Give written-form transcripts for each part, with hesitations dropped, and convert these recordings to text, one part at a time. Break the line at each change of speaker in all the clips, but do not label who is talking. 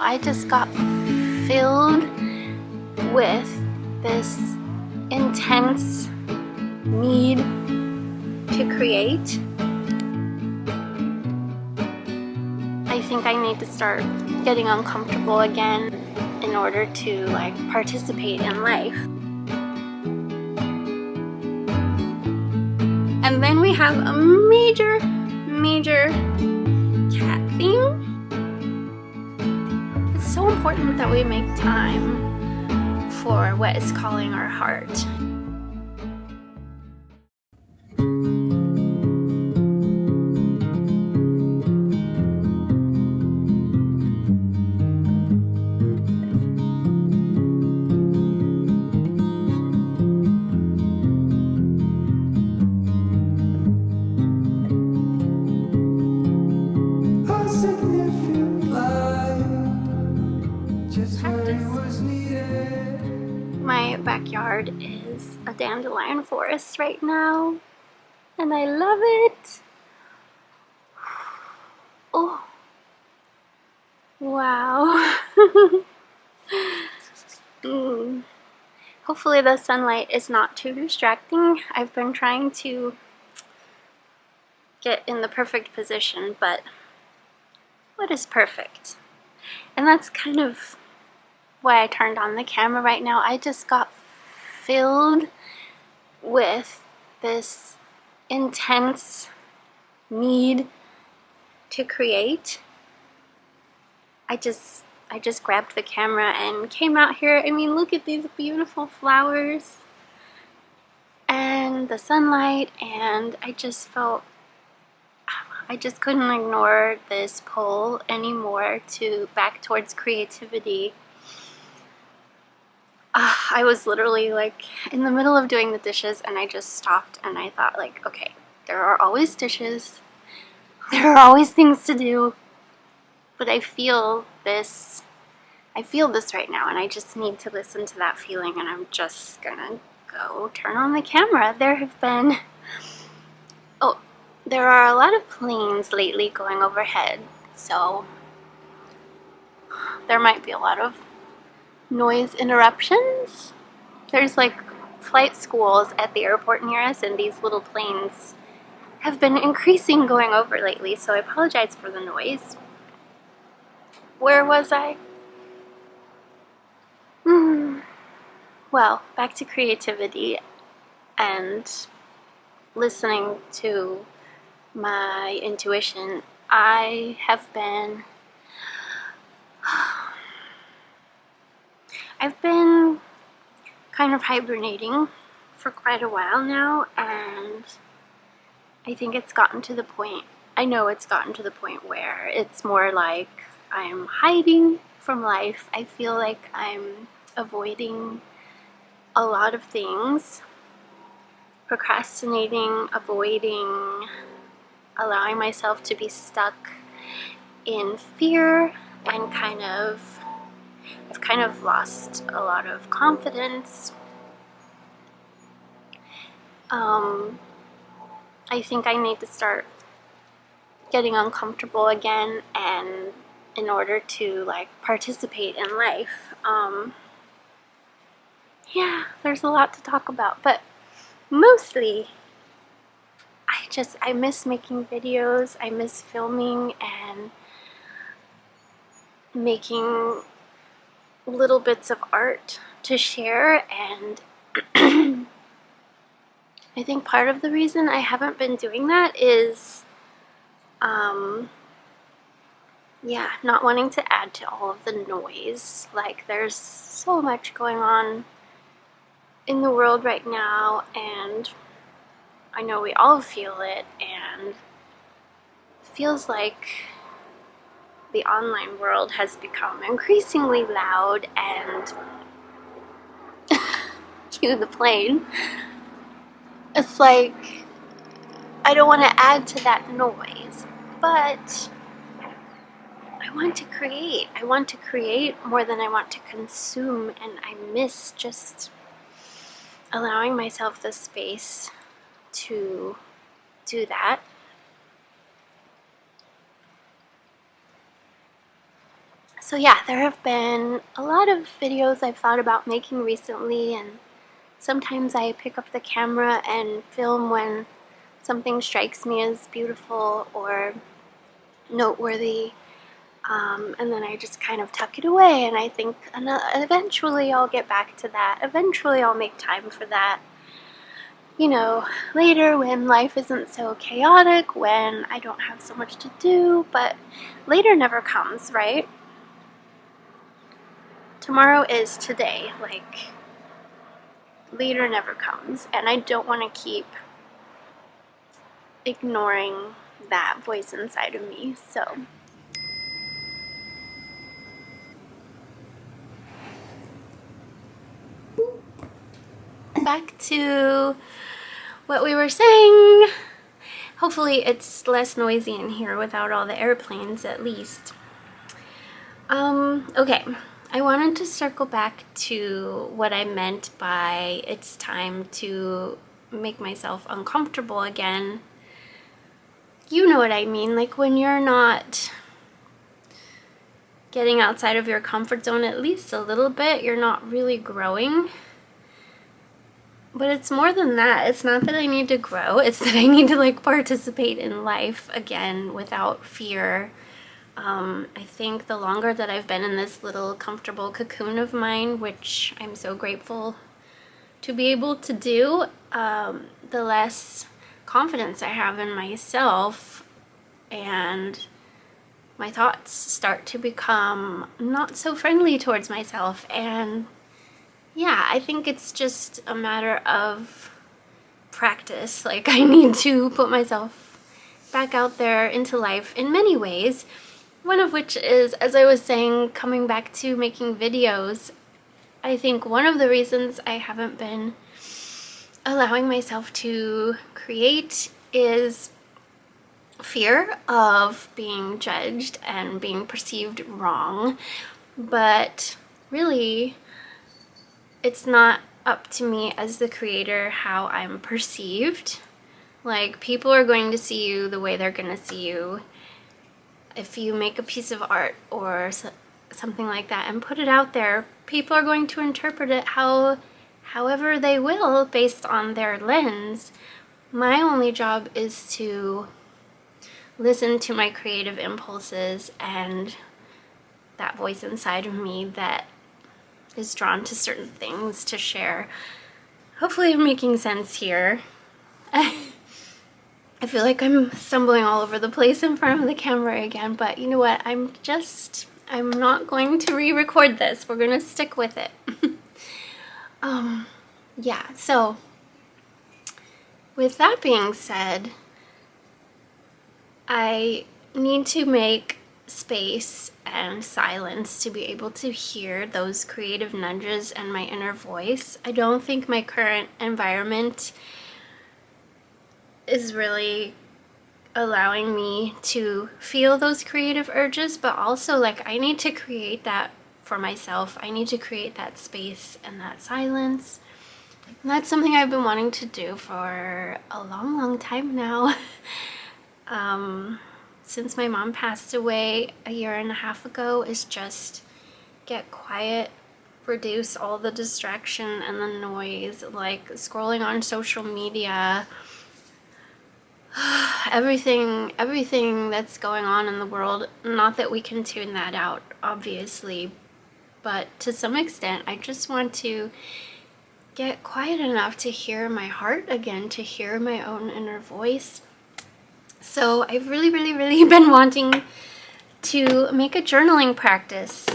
I just got filled with this intense need to create. I think I need to start getting uncomfortable again in order to participate in life. And then we have a major cat thing. It's so important that we make time for what is calling our heart. My backyard is a dandelion forest right now, and I love it. Oh, wow. Hopefully the sunlight is not too distracting. I've been trying to get in the perfect position, but what is perfect? And that's kind of why I turned on the camera right now. I just got filled with this intense need to create. I just grabbed the camera and came out here. I mean, look at these beautiful flowers and the sunlight, and I just felt I just couldn't ignore this pull anymore to back towards creativity. I was literally in the middle of doing the dishes, and I just stopped and I thought okay, there are always dishes, there are always things to do, but I feel this right now, and I just need to listen to that feeling, and I'm just gonna go turn on the camera. There are a lot of planes lately going overhead, so there might be a lot of noise interruptions. There's flight schools at the airport near us, and these little planes have been increasing going over lately, so I apologize for the noise. Where was I? Well, back to creativity and listening to my intuition. I've been kind of hibernating for quite a while now, and I think it's gotten to the point, I know it's gotten to the point where it's more like I'm hiding from life. I feel like I'm avoiding a lot of things, procrastinating, avoiding, allowing myself to be stuck in fear, and I've kind of lost a lot of confidence. I think I need to start getting uncomfortable again, and in order to participate in life. Yeah, there's a lot to talk about, but mostly I miss making videos. I miss filming and making little bits of art to share, and I think part of the reason I haven't been doing that is not wanting to add to all of the noise. There's so much going on in the world right now, and I know we all feel it, and it feels like the online world has become increasingly loud and cue the plane. It's like I don't want to add to that noise, but I want to create. I want to create more than I want to consume, and I miss just allowing myself the space to do that. So yeah, there have been a lot of videos I've thought about making recently, and sometimes I pick up the camera and film when something strikes me as beautiful or noteworthy, and then I just kind of tuck it away, and I think eventually I'll get back to that. Eventually I'll make time for that. You know, later when life isn't so chaotic, when I don't have so much to do, but later never comes, right? Tomorrow is today, like, later never comes, and I don't want to keep ignoring that voice inside of me, so. Back to what we were saying. Hopefully it's less noisy in here without all the airplanes, at least. Okay, I wanted to circle back to what I meant by it's time to make myself uncomfortable again. You know what I mean, like when you're not getting outside of your comfort zone at least a little bit, you're not really growing. But it's more than that. It's not that I need to grow, it's that I need to like participate in life again without fear. I think the longer that I've been in this little comfortable cocoon of mine, which I'm so grateful to be able to do, the less confidence I have in myself, and my thoughts start to become not so friendly towards myself. And yeah, I think it's just a matter of practice. Like, I need to put myself back out there into life in many ways. One of which is, as I was saying, coming back to making videos. I think one of the reasons I haven't been allowing myself to create is fear of being judged and being perceived wrong. But really, it's not up to me as the creator how I'm perceived. Like, people are going to see you the way they're going to see you. If you make a piece of art or something like that and put it out there, people are going to interpret it however they will based on their lens. My only job is to listen to my creative impulses and that voice inside of me that is drawn to certain things to share. Hopefully I'm making sense here. I feel like I'm stumbling all over the place in front of the camera again, but you know what? I'm not going to re-record this. We're gonna stick with it. Yeah, so with that being said, I need to make space and silence to be able to hear those creative nudges and my inner voice. I don't think my current environment is really allowing me to feel those creative urges, but also, like, I need to create that for myself. I need to create that space and that silence. And that's something I've been wanting to do for a long time now. Since my mom passed away a year and a half ago, is just get quiet, reduce all the distraction and the noise, like scrolling on social media, everything that's going on in the world. Not that we can tune that out, obviously, but to some extent I just want to get quiet enough to hear my heart again, to hear my own inner voice. So I've really been wanting to make a journaling practice,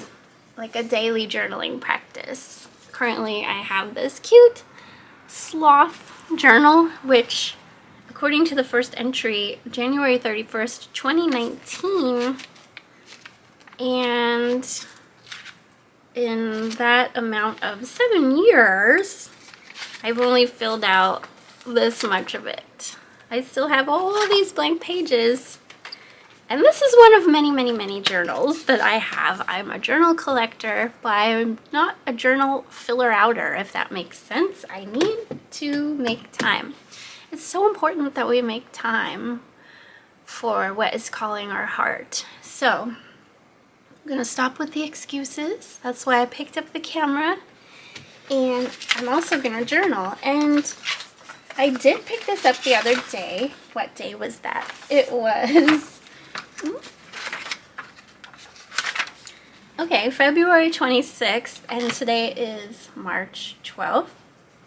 like a daily journaling practice. Currently I have this cute sloth journal, which according to the first entry, January 31st, 2019, and in that amount of 7 years, I've only filled out this much of it. I still have all these blank pages, and this is one of many journals that I have. I'm a journal collector, but I'm not a journal filler-outer, if that makes sense. I need to make time. It's so important that we make time for what is calling our heart. So I'm gonna stop with the excuses. That's why I picked up the camera. And I'm also gonna journal. And I did pick this up the other day. What day was that? It was, okay, February 26th, and today is March 12th.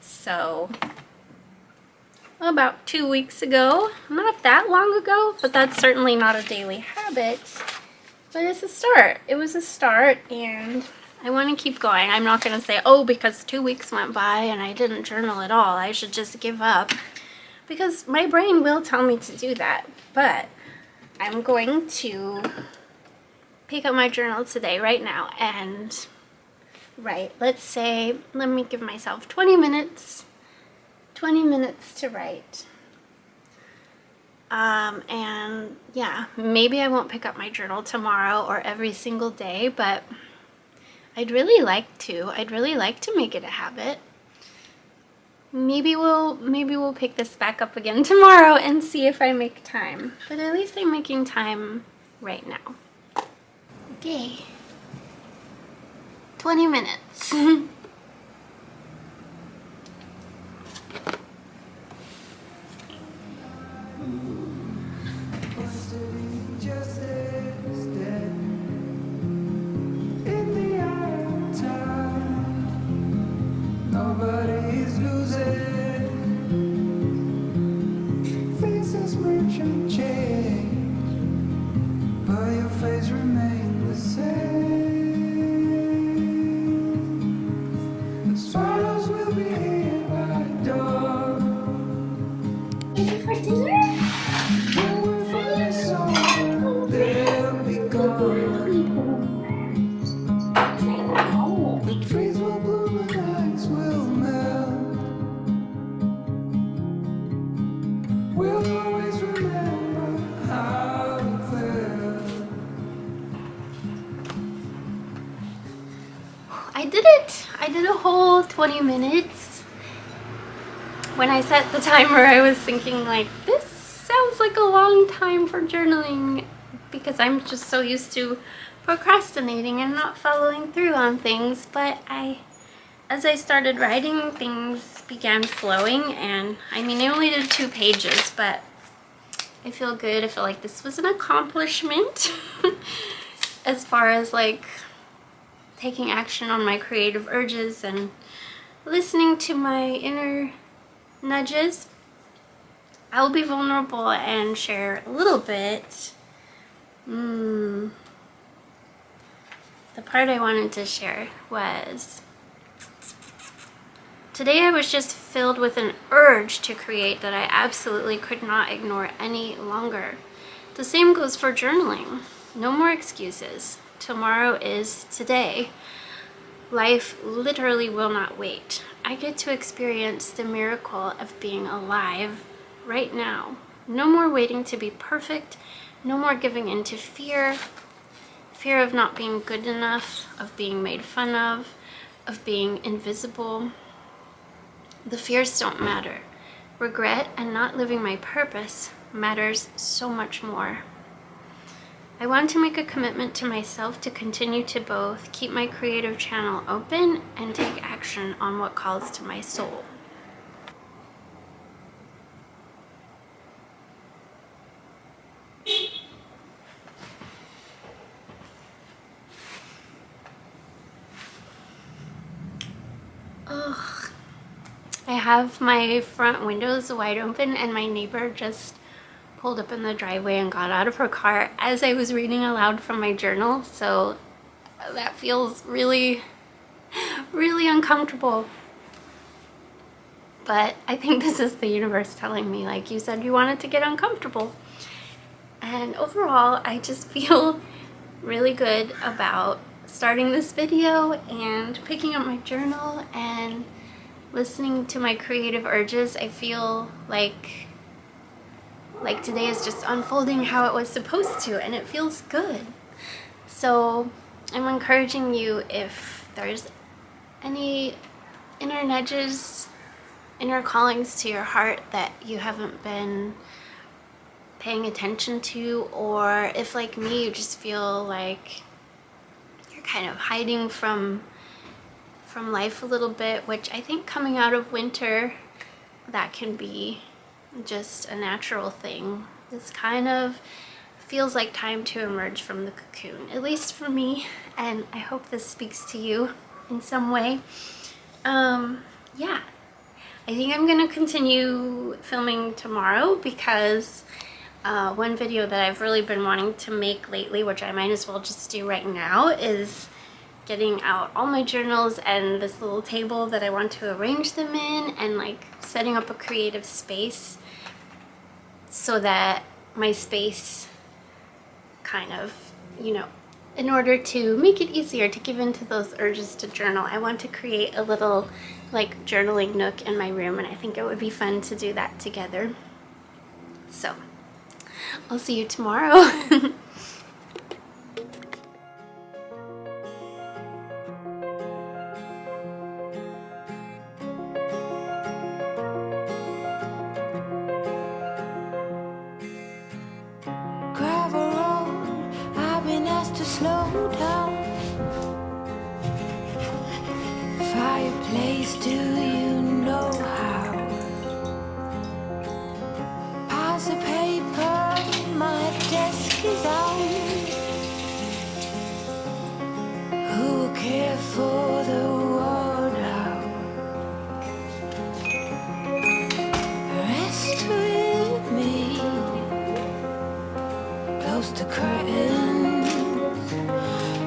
So about 2 weeks ago, not that long ago, but that's certainly not a daily habit, but it's a start. It was a start, and I want to keep going. I'm not going to say, oh, because 2 weeks went by and I didn't journal at all, I should just give up, because my brain will tell me to do that. But I'm going to pick up my journal today, right now, and write. Let's say, let me give myself 20 minutes to write. And yeah, maybe I won't pick up my journal tomorrow or every single day, but I'd really like to. I'd really like to make it a habit. Maybe we'll pick this back up again tomorrow and see if I make time. But at least I'm making time right now. Okay. 20 minutes.
Nobody's losing. Faces merchant change, but your face remains the same. The swallows will be here by dawn.
Ready for dinner?
When we're finally sober, they'll be gone. The trees will bloom and ice will melt. We'll always remember how it felt.
I did it! I did a whole 20 minutes. When I set the timer, I was thinking like, this sounds like a long time for journaling, because I'm just so used to procrastinating and not following through on things. But as I started writing, things began flowing, and I mean, I only did 2 pages, but I feel good. I feel like this was an accomplishment as far as like taking action on my creative urges and listening to my inner nudges. I'll be vulnerable and share a little bit. The part I wanted to share was, today I was just filled with an urge to create that I absolutely could not ignore any longer. The same goes for journaling. No more excuses. Tomorrow is today. Life literally will not wait. I get to experience the miracle of being alive right now. No more waiting to be perfect. No more giving in to fear. Fear of not being good enough, of being made fun of being invisible. The fears don't matter. Regret and not living my purpose matters so much more. I want to make a commitment to myself to continue to both keep my creative channel open and take action on what calls to my soul. Ugh. I have my front windows wide open, and my neighbor just pulled up in the driveway and got out of her car as I was reading aloud from my journal, so that feels really, really uncomfortable. But I think this is the universe telling me, like, you said you wanted to get uncomfortable. And overall, I just feel really good about starting this video and picking up my journal and listening to my creative urges. I feel like today is just unfolding how it was supposed to, and it feels good. So I'm encouraging you, if there's any inner nudges, inner callings to your heart that you haven't been paying attention to, or if like me you just feel like kind of hiding from life a little bit, which I think coming out of winter, that can be just a natural thing. This kind of feels like time to emerge from the cocoon, at least for me, and I hope this speaks to you in some way. Yeah, I think I'm gonna continue filming tomorrow because one video that I've really been wanting to make lately, which I might as well just do right now, is getting out all my journals and this little table that I want to arrange them in, and like setting up a creative space so that my space kind of, you know, in order to make it easier to give in to those urges to journal, I want to create a little like journaling nook in my room, and I think it would be fun to do that together. So I'll see you tomorrow.
Gravel road, I've been asked to slow down. Fireplace, do you know how? Piles of paper, my desk is out. Who will care for the world now? Rest with me, close to curtains,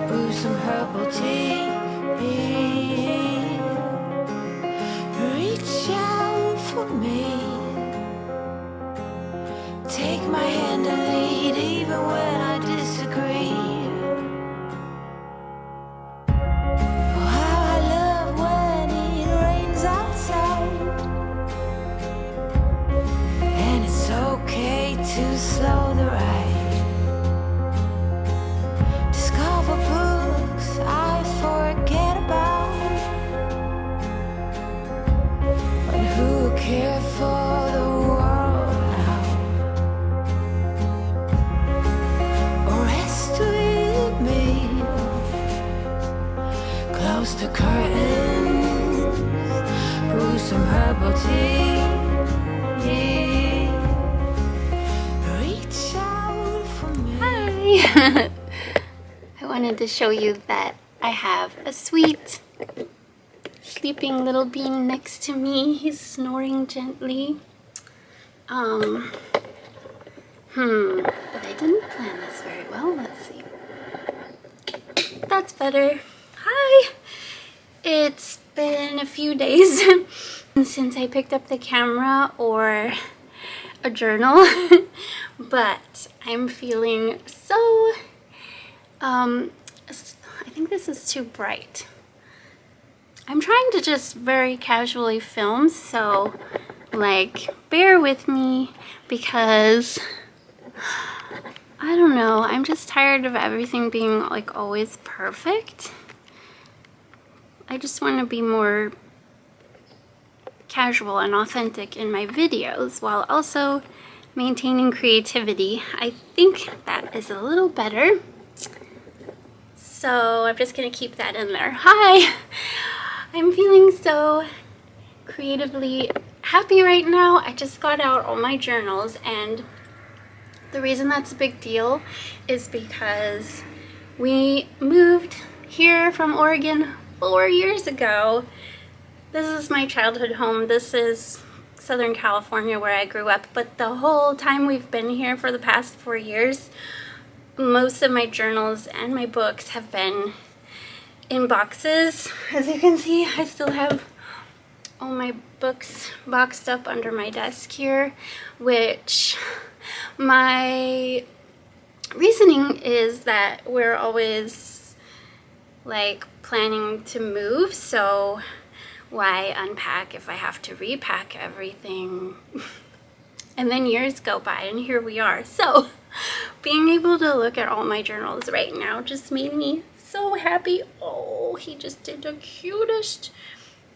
brew some herbal tea. Reach out for me, take my hand and lead even when I disagree. Oh, how I love when it rains outside, and it's okay to slow the ride. Discover books I forget about, but who care for the world now? Rest with me, close the curtains, brew some herbal tea. Reach out for me.
Hi! I wanted to show you that I have a sweet sleeping little bean next to me. He's snoring gently. But I didn't plan this very well. Let's see. That's better. Hi! It's been a few days since I picked up the camera or a journal, but I'm feeling so, I think this is too bright. I'm trying to just very casually film, so like bear with me because I don't know, I'm just tired of everything being like always perfect. I just want to be more casual and authentic in my videos while also maintaining creativity. I think that is a little better. So I'm just gonna keep that in there. Hi! I'm feeling so creatively happy right now. I just got out all my journals, and the reason that's a big deal is because we moved here from Oregon 4 years ago. This is my childhood home. This is Southern California where I grew up, but the whole time we've been here for the past 4 years, most of my journals and my books have been in boxes. As you can see, I still have all my books boxed up under my desk here, which my reasoning is that we're always like planning to move, so why unpack if I have to repack everything? And then years go by and here we are. So being able to look at all my journals right now just made me so happy. Oh, he just did the cutest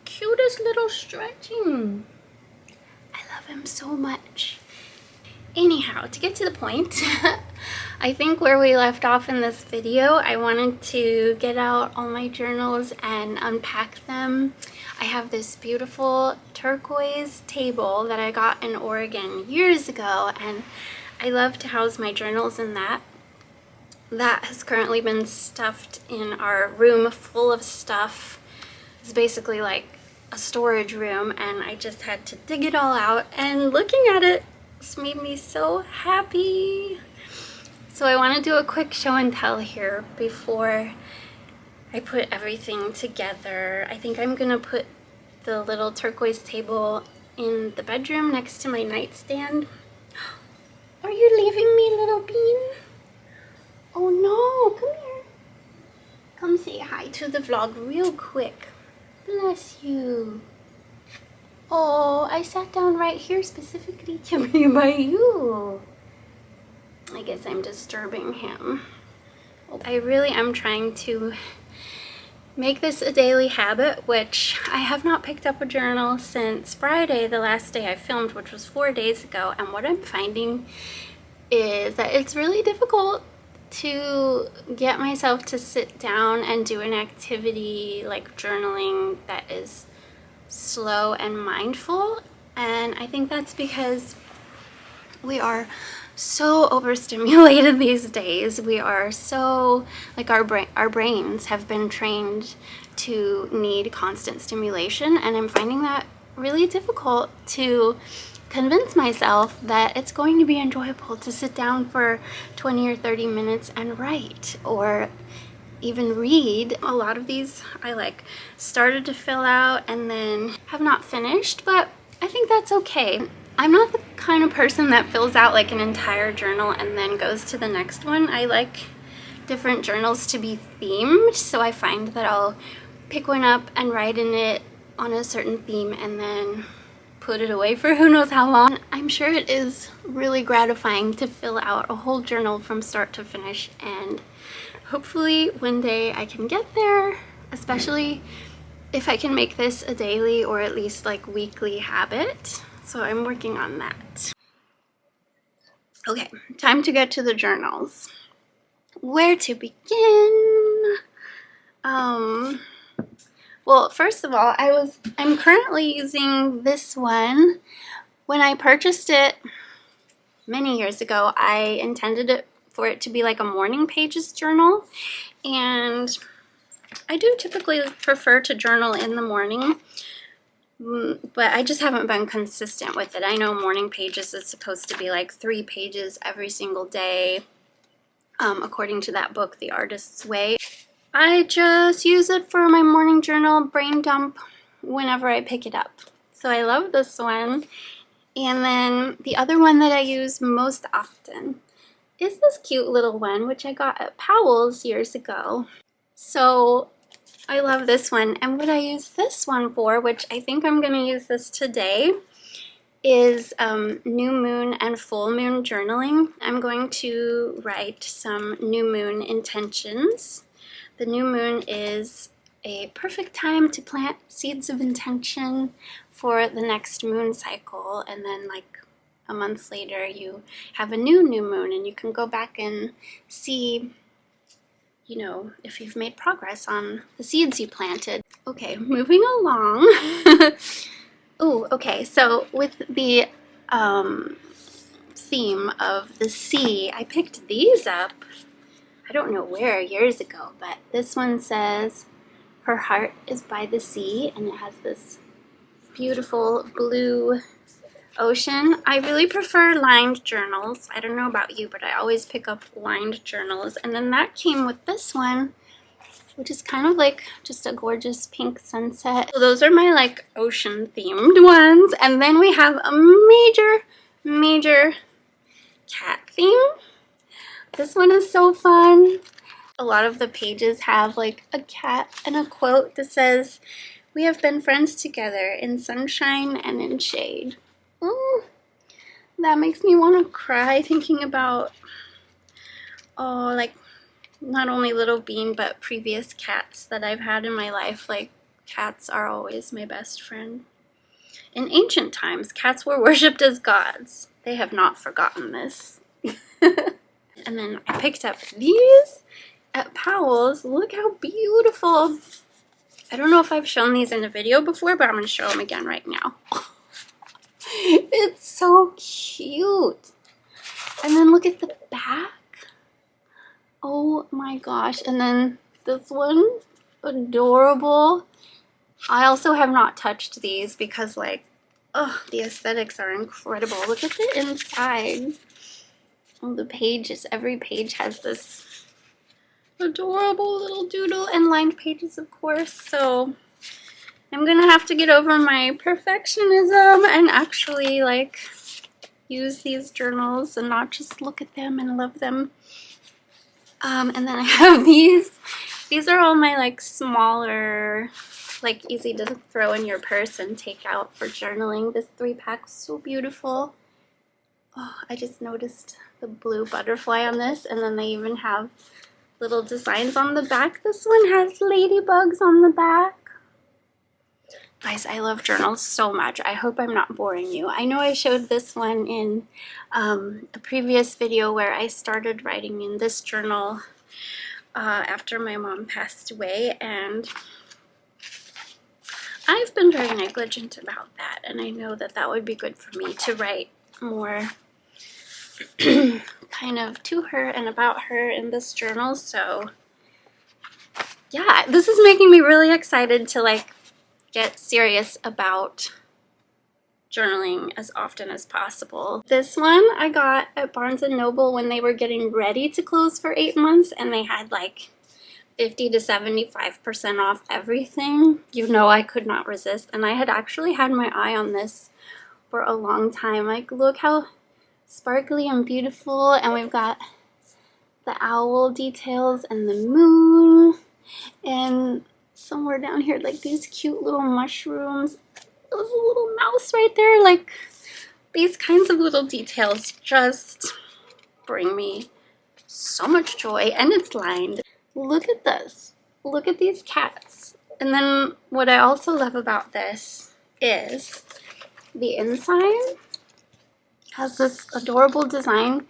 little stretching. I love him so much. Anyhow, to get to the point, I think where we left off in this video, I wanted to get out all my journals and unpack them. I have this beautiful turquoise table that I got in Oregon years ago, and I love to house my journals in that. That has currently been stuffed in our room full of stuff. It's basically like a storage room, and I just had to dig it all out, and looking at it just made me so happy. So I want to do a quick show and tell here before I put everything together. I think I'm gonna put the little turquoise table in the bedroom next to my nightstand. Are you leaving me, little bean? Oh no, come here. Come say hi to the vlog real quick. Bless you. Oh, I sat down right here specifically to be by you. I guess I'm disturbing him. I really am trying to make this a daily habit, which I have not picked up a journal since Friday, the last day I filmed, which was 4 days ago. And what I'm finding is that it's really difficult to get myself to sit down and do an activity like journaling that is slow and mindful. And I think that's because we are so overstimulated these days. We are so, like, our brains have been trained to need constant stimulation, and I'm finding that really difficult to convince myself that it's going to be enjoyable to sit down for 20 or 30 minutes and write or even read. A lot of these I like started to fill out and then have not finished, but I think that's okay. I'm not the kind of person that fills out like an entire journal and then goes to the next one. I like different journals to be themed, so I find that I'll pick one up and write in it on a certain theme and then put it away for who knows how long. I'm sure it is really gratifying to fill out a whole journal from start to finish, and hopefully one day I can get there, especially if I can make this a daily or at least like weekly habit. So I'm working on that. Okay, time to get to the journals. Where to begin? Well, first of all, I'm currently using this one. When I purchased it many years ago, I intended it for it to be like a morning pages journal, and I do typically prefer to journal in the morning, but I just haven't been consistent with it. I know morning pages is supposed to be like 3 pages every single day, according to that book, The Artist's Way. I just use it for my morning journal brain dump whenever I pick it up. So I love this one. And then the other one that I use most often is this cute little one, which I got at Powell's years ago. So I love this one. And what I use this one for, which I think I'm going to use this today, is new moon and full moon journaling. I'm going to write some new moon intentions. The new moon is a perfect time to plant seeds of intention for the next moon cycle, and then like a month later you have a new moon and you can go back and see, you know, if you've made progress on the seeds you planted. Okay, moving along. Oh, okay, so with the theme of the sea, I picked these up, I don't know where, years ago, but this one says, "Her heart is by the sea," and it has this beautiful blue ocean. I really prefer lined journals. I don't know about you, but I always pick up lined journals. And then that came with this one, which is kind of like just a gorgeous pink sunset. So those are my like ocean themed ones. And then we have a major cat theme. This one is so fun. A lot of the pages have like a cat and a quote that says, "We have been friends together in sunshine and in shade." That makes me want to cry thinking about, oh, like not only Little Bean, but previous cats that I've had in my life. Like, cats are always my best friend. In ancient times, cats were worshipped as gods. They have not forgotten this. And then I picked up these at Powell's. Look how beautiful. I don't know if I've shown these in a video before, but I'm going to show them again right now. It's so cute. And then look at the back. Oh my gosh. And then this one, adorable. I also have not touched these because, like, oh, the aesthetics are incredible. Look at the inside. Oh, the pages. Every page has this adorable little doodle and lined pages, of course. So I'm gonna have to get over my perfectionism and actually, like, use these journals and not just look at them and love them. And then I have these. These are all my, like, smaller, like, easy to throw in your purse and take out for journaling. This 3-pack is so beautiful. Oh, I just noticed the blue butterfly on this, and then they even have little designs on the back. This one has ladybugs on the back. Guys, I love journals so much. I hope I'm not boring you. I know I showed this one in a previous video where I started writing in this journal after my mom passed away, and I've been very negligent about that, and I know that that would be good for me to write more kind of to her and about her in this journal. So yeah, this is making me really excited to, like, get serious about journaling as often as possible. This one I got at Barnes & Noble when they were getting ready to close for 8 months, and they had like 50 to 75% off everything. You know, I could not resist, and I had actually had my eye on this for a long time. Like, look how sparkly and beautiful, and we've got the owl details and the moon, and somewhere down here, like, these cute little mushrooms. There's a little mouse right there. Like, these kinds of little details just bring me so much joy, and it's lined. Look at this. Look at these cats. And then what I also love about this is the inside has this adorable design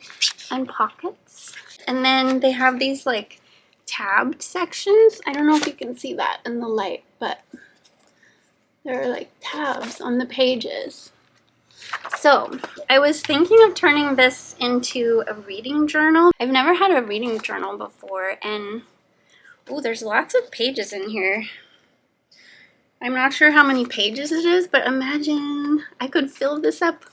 and pockets. And then they have these, like, tabbed sections. I don't know if you can see that in the light, but there are, like, tabs on the pages. So I was thinking of turning this into a reading journal. I've never had a reading journal before, and oh, there's lots of pages in here. I'm not sure how many pages it is, but imagine I could fill this up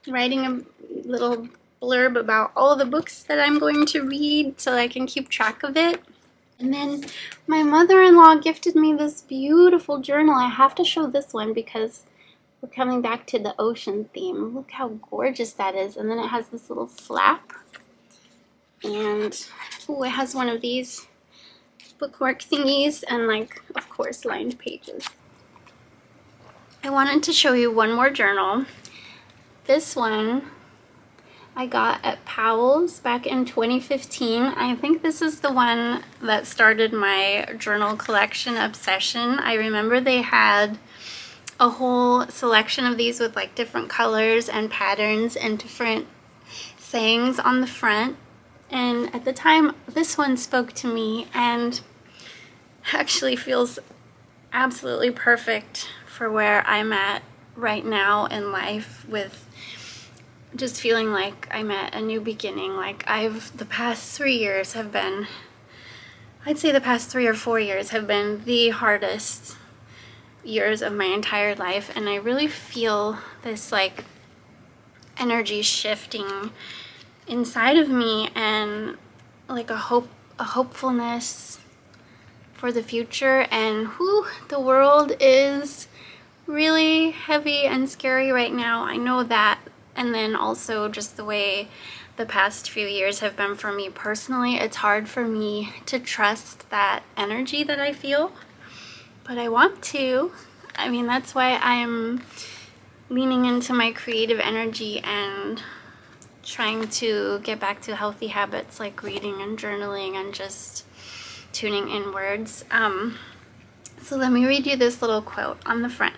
writing a little blurb about all the books that I'm going to read so I can keep track of it. And then my mother-in-law gifted me this beautiful journal. I have to show this one because we're coming back to the ocean theme. Look how gorgeous that is. And then it has this little flap. And oh, it has one of these bookmark thingies and, like, of course, lined pages. I wanted to show you one more journal. This one I got at Powell's back in 2015. I think this is the one that started my journal collection obsession. I remember they had a whole selection of these with, like, different colors and patterns and different sayings on the front. And at the time, this one spoke to me and actually feels absolutely perfect for where I'm at right now in life, with just feeling like I'm at a new beginning. Like, the past 3 years have been, I'd say the past 3 or 4 years have been the hardest years of my entire life, and I really feel this, like, energy shifting inside of me, and, like, a hopefulness for the future. And the world is really heavy and scary right now. I know that. And then also just the way the past few years have been for me personally, it's hard for me to trust that energy that I feel, but I want to. I mean, that's why I'm leaning into my creative energy and trying to get back to healthy habits like reading and journaling and just tuning inwards. So let me read you this little quote on the front.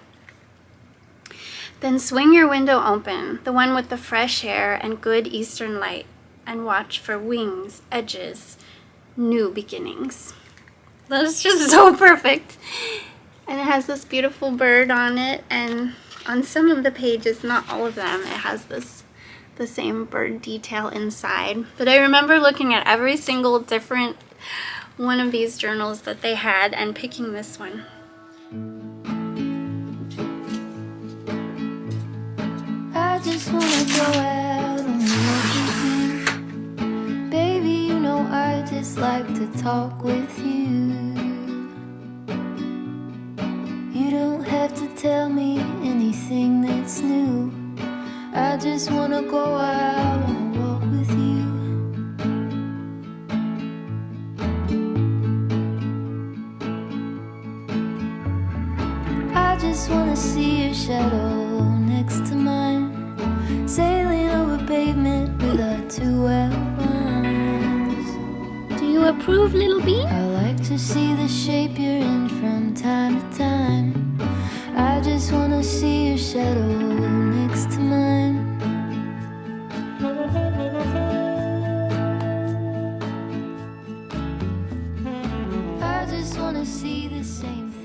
Then swing your window open, the one with the fresh air and good eastern light, and watch for wings, edges, new beginnings. That's just so perfect. And it has this beautiful bird on it, and on some of the pages, not all of them, it has the same bird detail inside. But I remember looking at every single different one of these journals that they had and picking this one.
I just wanna go out and walk with you. Baby, you know I just like to talk with you. You don't have to tell me anything that's new. I just wanna go out and walk with you. I just wanna see your shadow next to mine, sailing over pavement with our 2 outlines.
Do you approve, little bee?
I like to see the shape you're in from time to time. I just wanna see your shadow next to mine. I just wanna see the same thing.